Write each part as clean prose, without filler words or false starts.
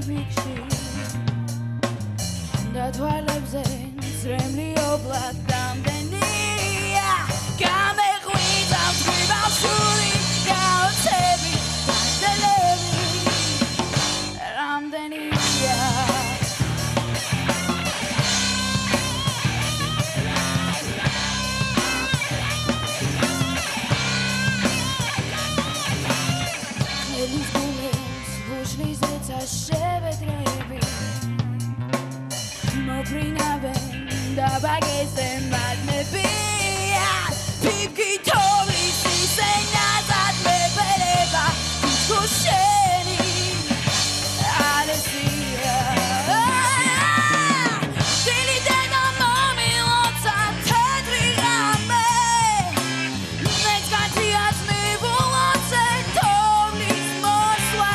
რიფიქში და თვალებზე ძრემლი ობლად გამდენია გამეღვიძა მტვიბავშური გაოცები დადელები რამდენია შევედრები მოფრინავენ და ბაგეზე მაგნებია ფიქითოვის ისე ნაზად მეფერება თუშენი ალესია დილიდან მომილოცა თეთრი ღამე მეც განთიაც მივულოცე თოვლის მოსვლა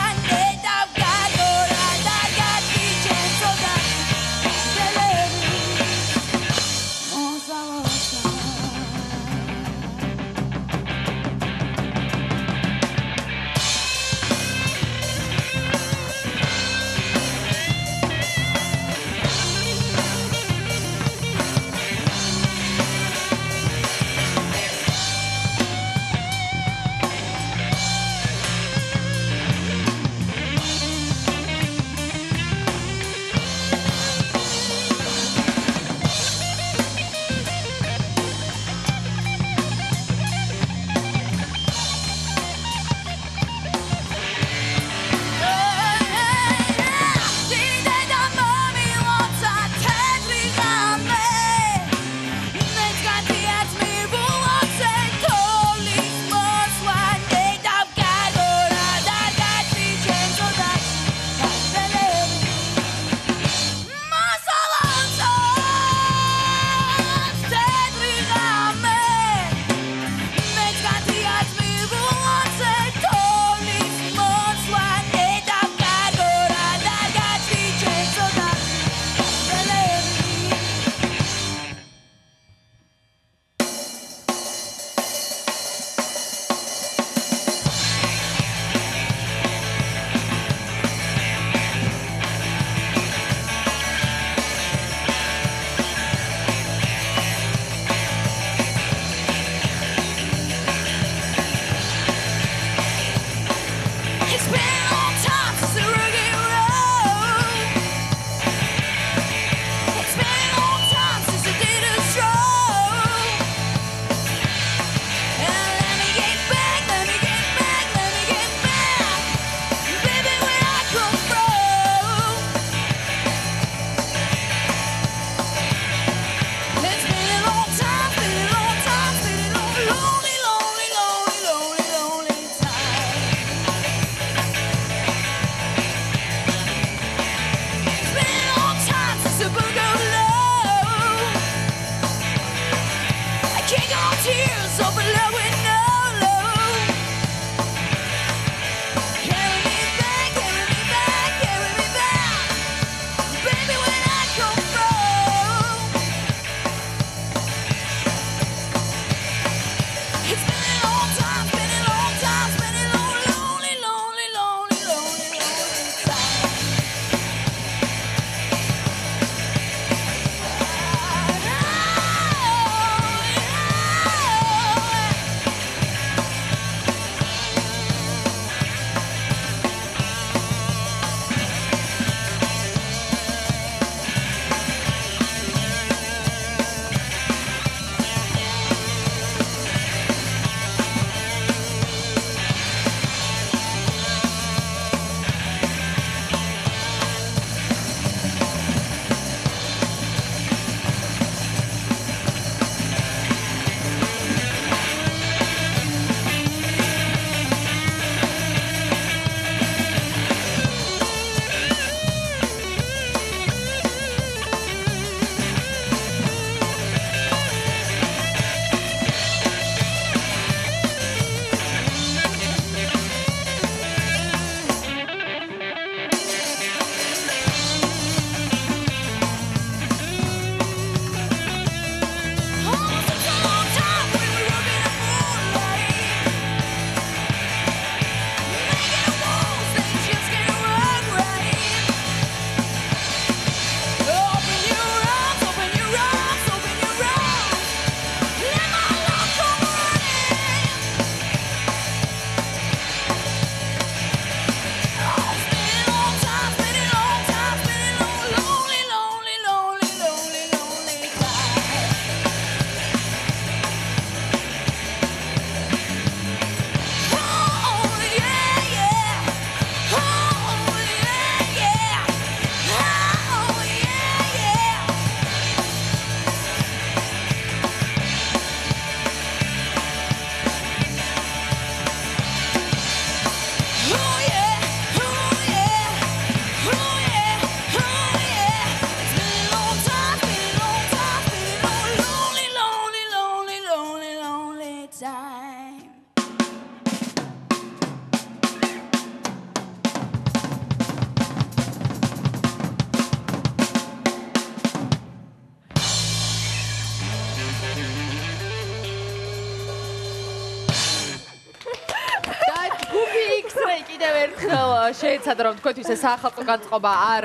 ერთხელ შეეცადა რომ თქვენთვის ეს ახალწლო განწყობა არ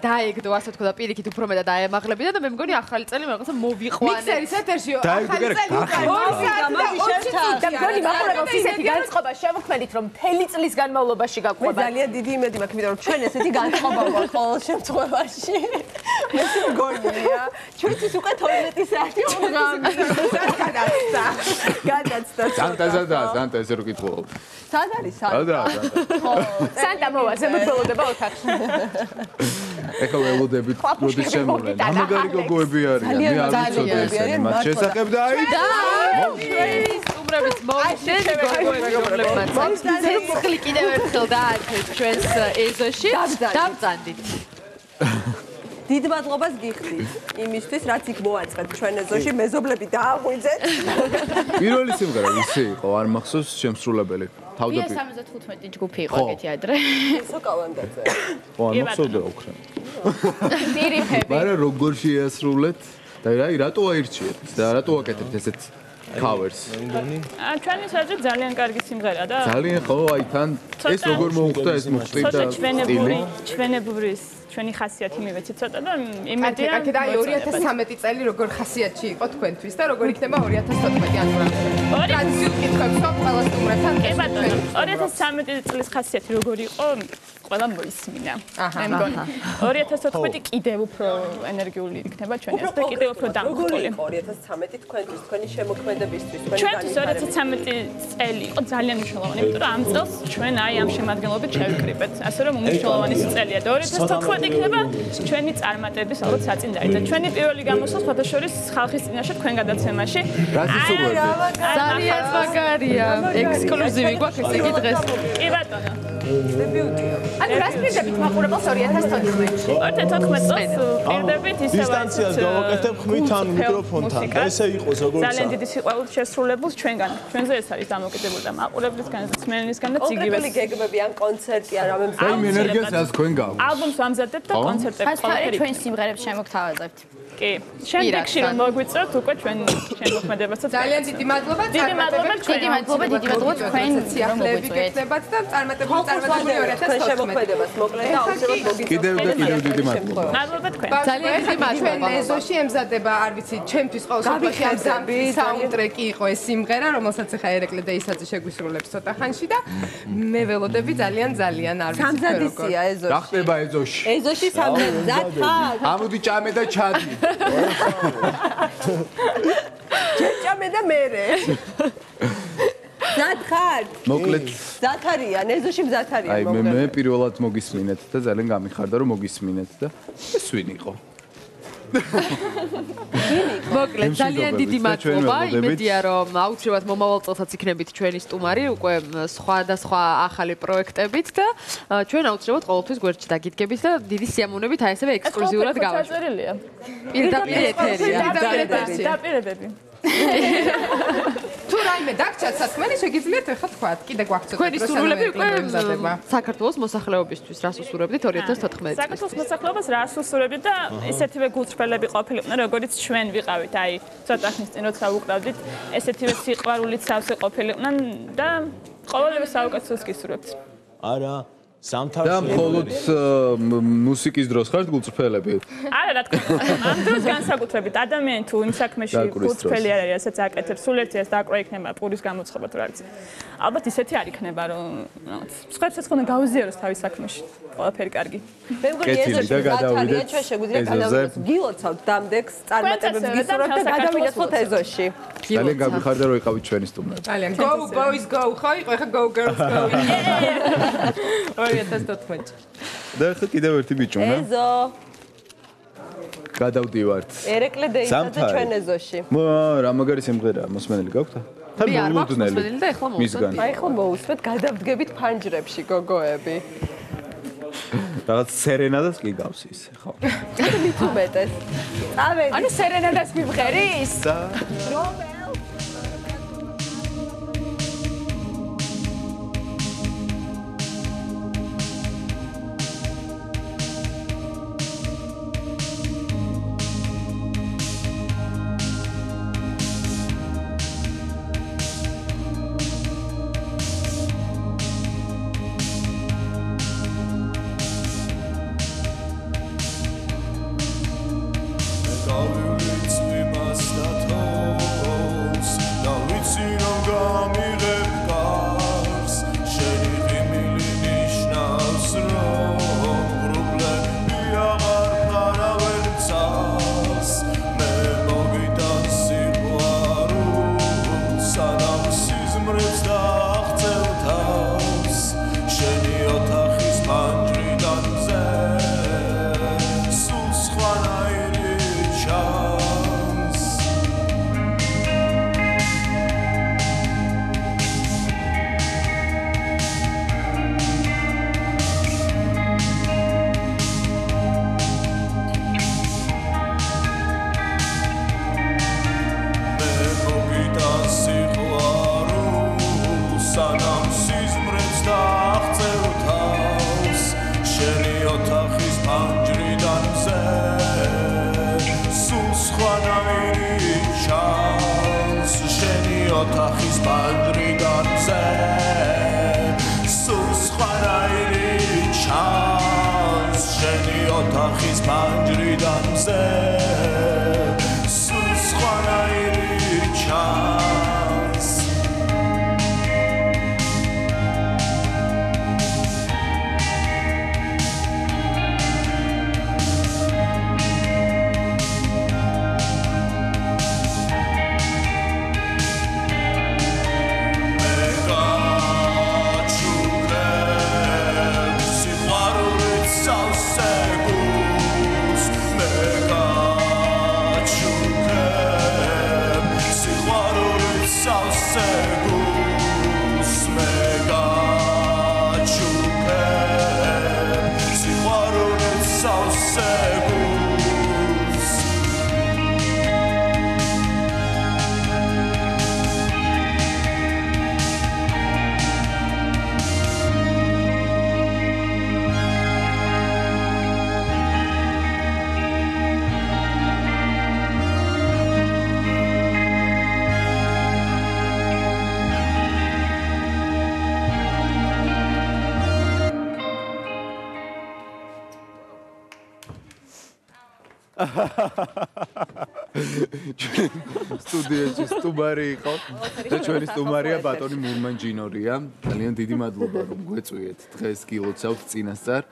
დაეგდო, ასე ვთქვა და პირიქით უფრო მეტად აემაღლებინა და მე მგონი ახალი წელი რაღაცა მოვიყვანეთ. მიქსერის ეთერში ახალი წელი და მგონი მაყურებელს ისეთი განწყობა შევქმნით რომ მთელი წლის განმავლობაში გაგვყვება. ძალიან დიდი იმედი მაქვს, იმიტომ რომ ჩვენ ესეთი განწყობა გვაქვს ყოველ შემთხვევაში. მე მგონია, ჩვენთვის უკვე 12 საათი გადაცდა. სანტა ესე რო კითხულობ. სად არის სანტა? სანტა მოვა, ზემოველოდება ოთახში. ეხლა ველოდებით როდის შემოვლენ. ამაგარი გოგოები არიან. მე არ ვიცოდი ესენი მათ შესახებ და აი ჩვენი სტუმრების მოვიდეთ გოგოები რომლებმაც ცეცხლი კიდევ ერთხელ დაარქვეს ჩვენს ეზოში. დავწანდით. დიდ მადლობას გიხდით იმისთვის, რაც იქ მოაწყეთ ჩვენ ეზოში, მეზობლები დააღვიძეთ. პირველი სიმღერა ისე იყო, არ მახსოვს შემსრულებელი. თავდაპირველად 75 ჯგუფი იყო ეგეთი ადრე. სოკალანდაძე. ხო, არ მახსოვდა უკრან. პირიქები. მაგრამ როგორ შეასრულეთ და რატო აირჩიეთ და რატო აკეთებთ ესეთ covers? ჩვენი საერთოდ ძალიან კარგი სიმღერა და ძალიან ხო, აი თან ეს როგორ მოუხდა ეს მუსიკა და სტილი. ჩვენი ხასიათი მივეცით ცოტა და იმედია. კაკი და 2013 წელი როგორ ხასიათში იყო თქვენთვის და როგორ იქნება 2014 ანუ რა. ტრადიციულ კითხვებს ვაქვს ყველა სტუმრებთან. კი ბატონო, 2013 წლის ხასიათი როგორი იყო? ყველა მოისმინა. მე მგონი 2014 კიდევ უფრო ენერგიული იქნება ჩვენი ეს და კიდევ უფრო დამხტული. 2013 თქვენთვის, თქვენი შემოქმედებისთვის, თქვენი ჩვენთვის 2013 წელი იყო ძალიან მნიშვნელოვანი, იმიტომ რომ ამ წელს ჩვენ აი ამ შემადგენლობით შევიკრიბეთ. ასე რომ უმნიშვნელოვანი წელია და 2014 იქნება ჩვენი წარმატების ალბათ საწინდარი და ჩვენი პირველი გამოსვლა სხვადასხვა ხალხის წინაშე თქვენ გადაცემაში. ძალიან მაგარია. ექსკლუზივი გვაქვს ესე იგი დღეს. კი ბატონო. დებიუტია. ანუ რას პირდებით მაყურებელს 2014-ში? 2014 წელს პირდებით ისევ დისტანციას გავაკეთებ ხმით ან მიკროფონთან. ესე იყოს როგორცა. ძალიან დიდი სიყვარულით შესრულებულს ჩვენგან. ჩვენზე ეს არის დამოკიდებული და მაყურებლისგან და მსმენელისგან და ციგივეს. კონკრეტული გეგმები ან კონცერტი ან რამე აი ენერგიას ას თქვენ გაქვს. ალბომს ვამზადებთ და კონცერტებს ფასფარი ჩვენ სიმღერებს შემოგთავაზებთ. კი. შემდეგში რომ მოგვიწევთ უკვე ჩვენ შემოქმედებასაც ძალიან დიდი მადლობა. დიდი მადლობა ჩვენ. დიდი მადლობა თქვენ რომ მოგვიწევთ. გექნებათ და წარმატებული 2014 შემოქმედებას მოკლედ და აუცილებლად მოგიწევთ. კიდევ დიდი მადლობა. მადლობა თქვენ. ძალიან დიდი მადლობა. ჩვენ ეზოში ემზადება, არ ვიცი, ჩემთვის ყოველ შემთხვევაში ამ საუნდტრეკი იყო ეს სიმღერა, რომელსაც ახლა ერეკლე დეისაძე შეგვისრულებს ცოტა ხანში და მე ველოდები ძალიან არ ვიცი როგორ. სამზადისია ეზოში. რა ხდება ეზოში? ეზოში სამზადი. ზათარ. ამოდი ჭამე და ჩადი. ჭამე და მერე. ზათარ. მოკლედ ზათარიან, ეზოში მზათარიან აი მოკლედ. მე პირველად მოგისმინეთ და ძალიან გამიხარდა რომ მოგისმინეთ და ეს ვინ იყო? მოკლედ ძალიან დიდი მადლობა. იმედია რომ აუცილებლად მომავალ წელსაც იქნებით ჩვენი სტუმარი უკვე სხვადასხვა ახალი პროექტებით და ჩვენ აუცილებლად ყოველთვის გვერდში დაგიდგებით და დიდი სიამოვნებით აი ესევე ექსკლუზიურად გავაშვით. პირდაპირ ეთერია. დაპირებები. თუ რაიმე დაგჭათ სასმელი შეგიძლიათ ახლა თქვათ. კიდე გვაქვს ცოტა თქვენი სურვილები უკვე საქართველოს მოსახლეობისთვის რას უსურვებდით 2014 წელს? საქართველოს მოსახლეობას რას უსურვებდით და ესეთივე გულწრფელები ყოფილიყვნენ, როგორც ჩვენ ვიყავით, აი, ცოტა ხნის წინ როცა ვუკრავდით, ესეთივე სიყვარულით სავსე ყოფილიყვნენ და ყოველივე საუკეთესოს გისურვებთ. არა, და სამთავრობო მხოლოდ მუსიკის დროს ხართ გულწრფელები? არა, რა თქმა უნდა. ამ დროს განსაკუთრებით ადამიანი თუ იმ საქმეში გულწრფელი არ არის, ასაც აკეთებს, სულ ერთიას დაკვრა იქნება პურის გამოცხობა თუ რა ვიცი. ალბათ ისეთი არ იქნება, რომ სხვებსაც ხონა გაუზიაროს თავის საქმეში. ყველაფერი კარგი. მე მგონი ეზოში ზათარია, ჩვენ შეგვიძლია გადავიდეთ. გილოცავთ დამდეგს, წარმატებებს გისურვებთ და გადავიდეთ ხო ეზოში. ძალიან გამიხარდა რომ იყავით ჩვენი სტუმრები. ძალიან go boys go ხო იყო ახლა go girls go 2014. და ახლა კიდევ ერთი ბიჭუნა. ეზო. გადავდივართ. ერეკლე დეისაძე ჩვენ ეზოში. რა მაგარი სიმღერაა, მოსმენელი გაქვთ? თან მე არ მაქვს მოულოდნელი. მოსმენელი და ეხლა მოვუსვათ. აი ხო მოусვეთ, გადავდგებით ფანჯრებში გოგოები. რაღაც სერენადას კი გავს ის, ხო. მით უმეტეს. წავედი. ანუ სერენადას მივღერის? რომელ ოთახის ბანდრიგანზე სულ სხვანაირი ჩანს შენი ოთახის ბანდრიგანზე სულ სხვანაირი ჩანს სტუდიაში სტუმარი იყო და ჩვენი სტუმარია ბატონი მურმანჯინორია. ძალიან დიდი მადლობა რომ გვეწვიეთ დღეს გილოცავთ წინასწარ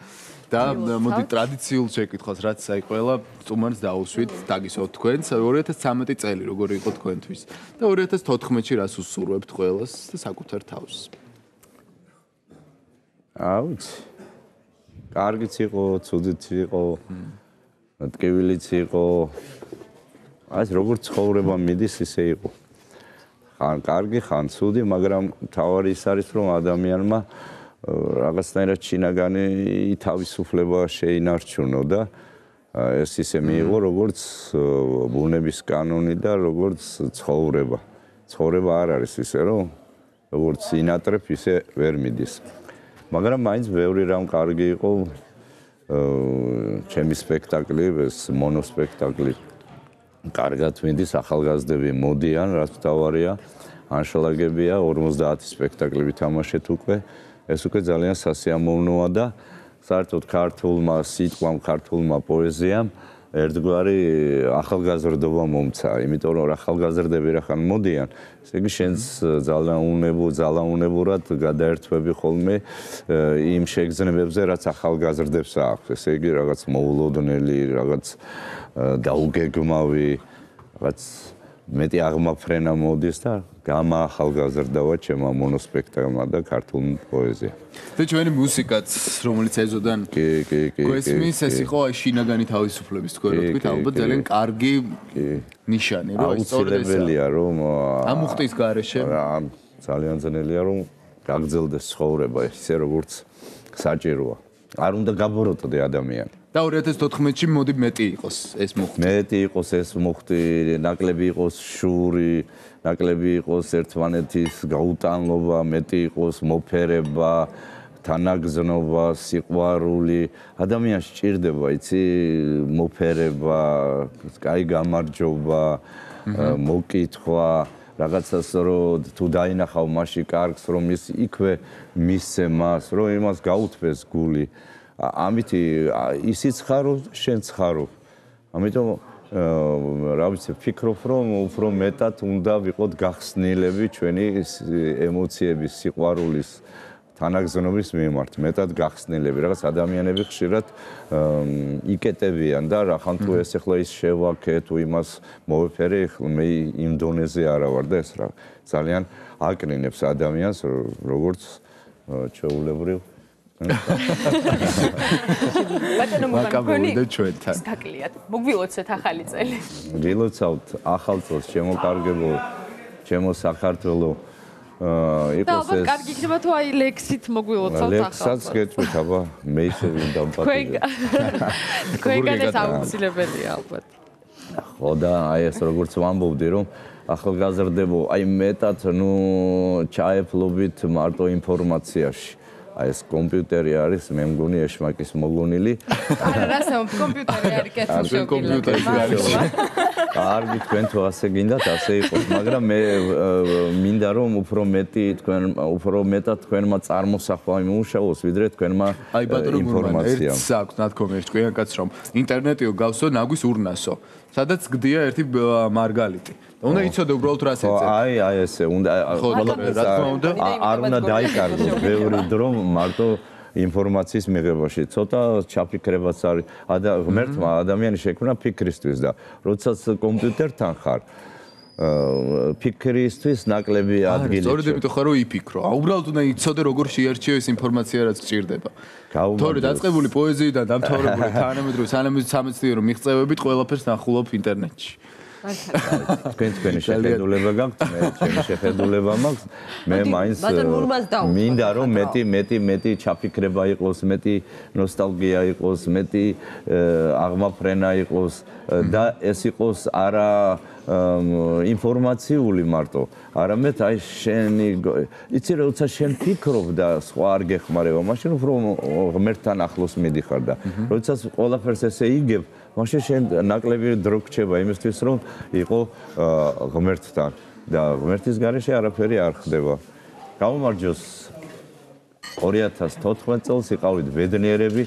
და მოდი ტრადიციულ შეკითხვას რაც აი ყველა სტუმარს დაუსვით დაგისვათ თქვენს 2013 წელი როგორი იყო თქვენთვის და 2014-ში რას უსურვებთ ყველას და საკუთარ თავს. აუც კარგიც იყო, ცუდიც იყო. ტკივილიც იყო. აი როგორც ცხოვრება მიდის ისე იყო. ხან კარგი, ხან ცუდი, მაგრამ თავარი ის არის რომ ადამიანმა რაღაცნაირად შინაგანი თავისუფლება შეინარჩუნო და ეს ისე მიიღო როგორც ბუნების კანონი და როგორც ცხოვრება. ცხოვრება არ არის ისე რომ როგორც ინატრებ ისე ვერ მიდის. მაგრამ მაინც ბევრი რამ კარგი იყო ჩემი სპექტაკლი, ეს მონოსპექტაკლი. კარგად მიდის, ახალგაზრდები მოდიან, რაც თავარია, ანშლაგებია, 50 სპექტაკლი ვითამაშეთ უკვე. ეს უკვე ძალიან სასიამოვნოა და საერთოდ ქართულმა სიტყვამ, ქართულმა პოეზიამ ერთგვარი ახალგაზრდობა მომცა, იმიტომ რომ ახალგაზრდები რახან მოდიან, ესე იგი შენს ძალაუნებურად გადაერთვები ხოლმე იმ შეგრძნებებზე, რაც ახალგაზრდებს აქვს. ესე იგი რაღაც მოულოდნელი, რაღაც დაუგეგმავი, რაღაც მეტი აღმაფრენა მოდის და გამაახალგაზრდავა ჩემმა მონოსპექტაკლმა და ქართულ პოეზია. და ჩვენი მუსიკაც, რომელიც ეზოდან გვესმის, ეს იყო აი შინაგანი თავისუფლების თქვენ რო თქვით, ალბათ ძალიან კარგი ნიშანი, რომ სწორედ ესაა. აუცილებელია რომ ამ უხტის გარეშე ძალიან ძნელია რომ გაგრძელდეს ცხოვრება ისე როგორც საჭიროა. არ უნდა გაბოროტდე ადამიანი. და 2014-ში მოდი მეტი იყოს ეს მუხტი. მეტი იყოს ეს მუხტი, ნაკლები იყოს შური, ნაკლები იყოს ერთმანეთის გაუტანლობა, მეტი იყოს მოფერება, თანაგზნობა, სიყვარული. ადამიანს სჭირდება, იცი, მოფერება, კაი გამარჯობა, მოკითხვა, რაღაცას რომ თუ დაინახავ მაშინ კარგს, რომ ის იქვე მისცე მას, რომ იმას გაუთბეს გული. ამითი ისიც ხარო, შენც ხარო. ამიტომ რა ვიცი, ფიქრობ რომ უფრო მეტად უნდა ვიყოთ გახსნილები ჩვენი ემოციების, სიყვარულის, თანაგზნობის მიმართ, მეტად გახსნილები. რაღაც ადამიანები ხშირად იკეტებიან და რახან თუ ეს ახლა ის შევაქე თუ იმას მოვეფერე, მე იმ დონეზე არა ვარ და ეს რა ძალიან აკნინებს ადამიანს, როგორც ჩვეულებრივ ბატონო მოგონი სტაკლიათ მოგვილოცეთ ახალი წელი ვილოცავთ ახალ წელს შემოკარგებო ჩემო საქართველო იყოს ეს კარგი იქნება თუ აი ლექსით მოგვილოცავთ ახალ ლექსსაც გეწვით აბა მე ისე ვინდა თქვენგან ეს აუცილებელია ალბათ ხო და აი ეს როგორც ვამბობდი რომ ახალგაზრდებო აი მეტად ნუ ჩაეფლობით მარტო ინფორმაციაში აი ეს კომპიუტერი არის მე მგონი ეშმაკის მოგონილი არა რასაო კომპიუტერი არის კეთილშობილი კარგი თქვენ თუ ასე გინდათ ასე იყოს, მაგრამ მე მინდა რომ უფრო მეტად თქვენმა წარმოსახვა იმუშაოს, ვიდრე თქვენმა აი ბატონო გურმან, ინფორმაცია. ერთს აქვს ნათქვამი ერთ ჭკვიან კაცს რომ ინტერნეტიო გავსო ნაგვის ურნასო. სადაც გდია ერთი მარგალიტი. უნდა იცოდე უბრალოდ რა შეძე. აი ესე უნდა რა თქმა უნდა არ უნდა დაიკარგოს ბევრი დრო მარტო ინფორმაციის მიღებაში. ცოტა ჩაფიქრებაც არის. ღმერთმა ადამიანი შექმნა ფიქრისთვის და როდესაც კომპიუტერთან ხარ ფიქრისთვის ნაკლები ადგილი. სწორედ იმიტომ ხარ რომ იფიქრო. უბრალოდ უნდა იცოდე როგორ შეარჩიო ეს ინფორმაცია რაც გჭირდება. თორე დაწყებული პოეზიიდან დამთავრებული თანამედროვე სამეცნიერო მიღწევებით ყველაფერს ნახულობ ინტერნეტში. თქვენი შეხედულება გაქვთ, მე ჩემი შეხედულება მაქვს. მე მაინც მინდა რომ მეტი ჩაფიქრება იყოს, მეტი ნოსტალგია იყოს, მეტი აღმაფრენა იყოს და ეს იყოს არა ინფორმაციული მარტო, არამედ აი შენი იცი როცა შენ ფიქრობ და სხვა არ გეხმარება, მაშინ უფრო ღმერთთან ახლოს მიდიხარ და როდესაც ყველაფერს ესე იგებ, მაშინ შენ ნაკლები დრო გრჩება იმისთვის რომ იყო ღმერთთან და ღმერთის გარეშე არაფერი არ ხდება. გამომარჯოს 2014 წელს იყავით ბედნიერები,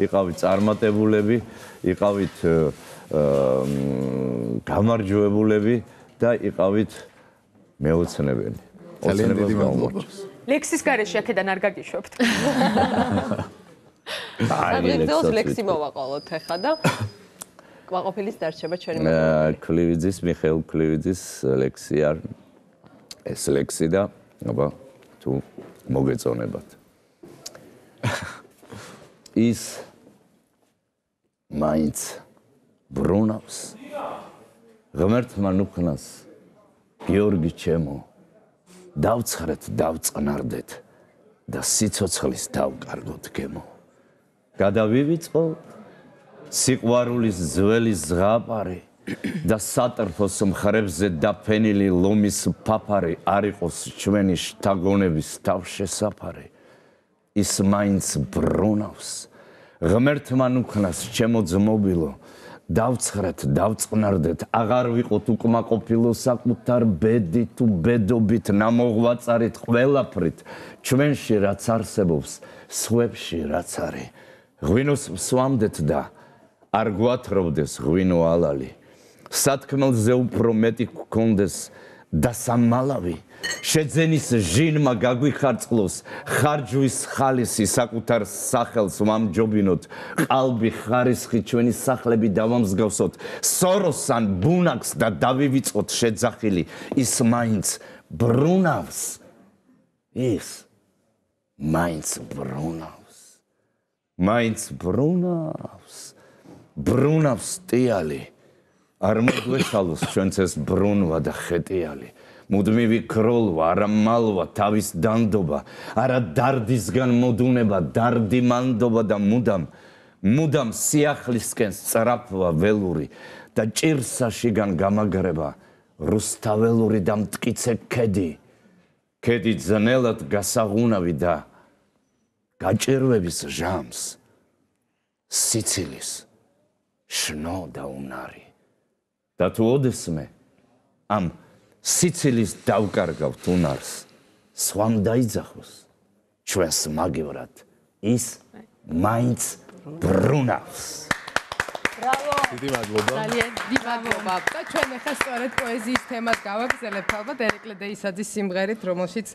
იყავით წარმატებულები, იყავით გამარჯვებულები და იყავით მეოცნებელი. ძალიან დიდი მადლობა. ლექსის გარეშე აქედან არ გაგიშვებთ. საბედნიეროდ ლექსი მოვაყოლოთ ახლა და კვაყოფილის დარჩება ჩვენი კლივიძის მიხეილ კლივიძის ლექსი არ ეს ლექსი და აბა თუ მოგეწონებათ. ის მაინც ბრუნავს ღმერთმა ნუქნას გიორგი ჩემო დავცხრეთ დავწყნარდეთ და სიცოცხლის დავკარგოთ გემო გადავივიწყო სიყვარულის ძველი ზღაპარი და სატრფოს მხრებზე დაფენილი ლომის ფაფარი არ იყოს ჩვენი შთაგონების თავშესაფარი ის მაინც ბრუნავს ღმერთმა ნუქნას ჩემო ძმობილო დავცხრეთ დავწყნარდეთ აღარ ვიყოთ უკმაყოფილო საკუთარ ბედით თუ ბედობით ნამოღვაწარით ყველაფრით ჩვენში რაც არსებობს სხვებში რაც არის ღვინოს ვსვამდეთ და არ გვათროვდეს ღვინო ალალი სათქმელზე უფრო მეტი გქონდეს დასამალავი შეძენის ჟინმა გაგვიხარწყლოს ხარჯვის ხალისი საკუთარ სახელს ვამჯობინოთ ყალბი ხარისხი ჩვენი სახლები დავამსგავსოთ სოროსან ბუნაკს და დავივიწყოთ შეძახილი ის მაინც ბრუნავს ის მაინც ბრუნავს მაინც ბრუნავს ტიალი არ მოგვეშალოს ჩვენც ეს ბრუნვა და ხეტიალი მუდმივი ქროლვა არა მალვა თავის დანდობა არა დარდისგან მოდუნება დარდი მანდობა და მუდამ სიახლისკენ სწრაფვა ველური და ჭირსაშიგან გამაგრება რუსთაველური და მტკიცე ქედი ძნელად გასაღუნავი და გაჭირვების ჟამს სიცილის შნო და უნარი და თუ ოდესმე ამ სიცილის დავკარგავთ უნარს სხვამ დაიძახოს ჩვენს მაგევრად ის მაინც ბრუნავს ბრავო დიდი მადლობა ძალიან დიდი მადლობა და ჩვენ ახლა სწორედ პოეზიის თემას გავაგრძელებთ ალბათ ერეკლე დეისაძის სიმღერით რომელშიც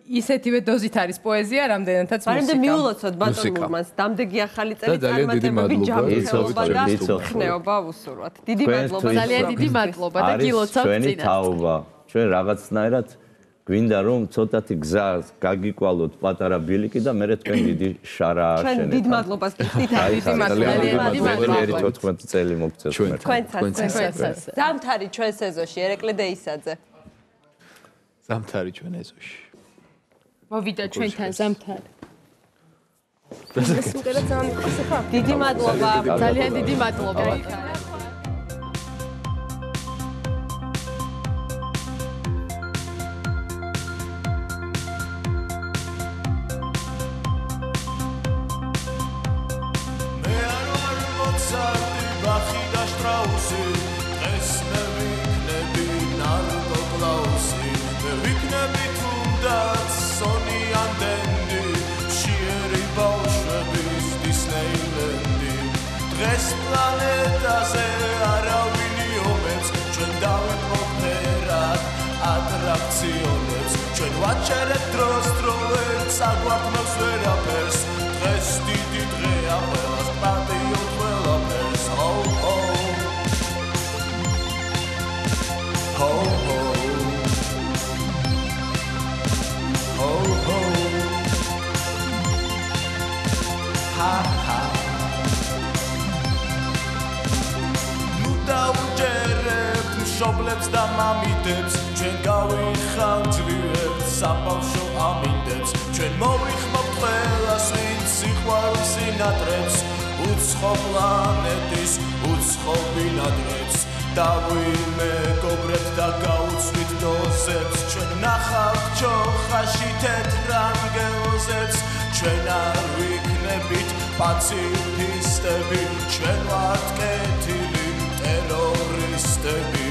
ისეთივე დოზით არის პოეზია რამდენადაც მუსიკა. მაგრამ მიულოცოთ ბატონ მურმანს, დამდეგი ახალი წელი წარმატებები ჯანმრთელობა და ხნეობა უსურვათ. დიდი მადლობა. ძალიან დიდი მადლობა და გილოცავთ წინასწარ. ჩვენი თაობა, ჩვენ რაღაცნაირად გვინდა რომ ცოტათი გზა გაგიკვალოთ პატარა ბილიკი და მე თქვენ დიდი შარა ააშენეთ. ჩვენ დიდ მადლობას გიხდით. დიდი მადლობა. 14 წელი მოგწევთ. თქვენცაც. ზამთარი ჩვენ სეზონში ერეკლე დეისაძე. ზამთარი ჩვენ ეზოში. მოვიდა ჩვენთან ზამთარი. დიდი მადლობა. ძალიან დიდი მადლობა. მე არ ვარ მოცარტი ბახი და შტრაუსი ეს მე ღრუბლებს და მამიდებს ჩვენ გავიხანძვივებთ საბავშვო ამინდებს ჩვენ მოვიხმობთ ყველას ვინც სიყვარულს ინატრებს უცხო პლანეტის უცხო ბინადრებს დავიმეგობრებთ და გაუცვით დოზებს ჩვენ ნახავთ ჩოხაში თეთრ ანგელოზებს ჩვენ არ ვიქნებით პაციფისტები ჩვენ ვართ კეთილი ტერორისტები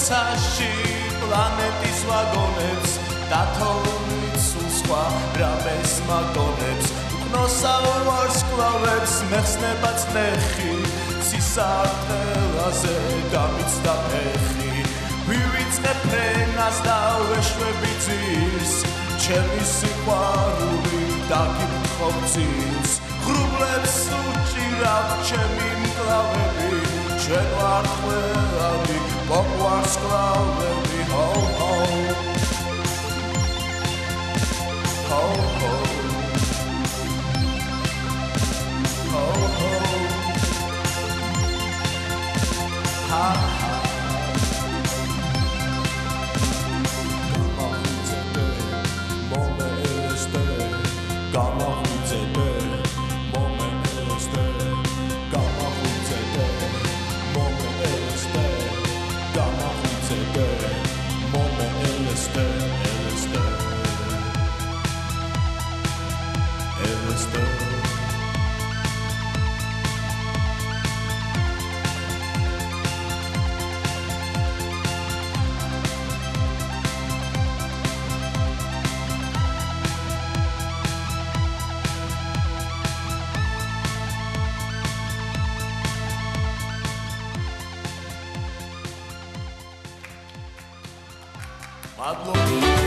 ცაში პლანეტის ვაგონებს დათოვით სულ სხვა რამეს მაგონებს უკნოსავ ვარსკვლავებს მეხსნებაც ნეხი სისარტყელაზე გამიცდა ფეხი ვივიწყებ ფრენას და ვეშვები ძირს ჩემი სიყვარული დაგიფრთხობ ძილს ღრუბლებს უჭირავ ჩემი მკლავები ჩვენ ვართ ყველანი ვარსკვლავები ho ho ho ho ho ho ha ha Madlo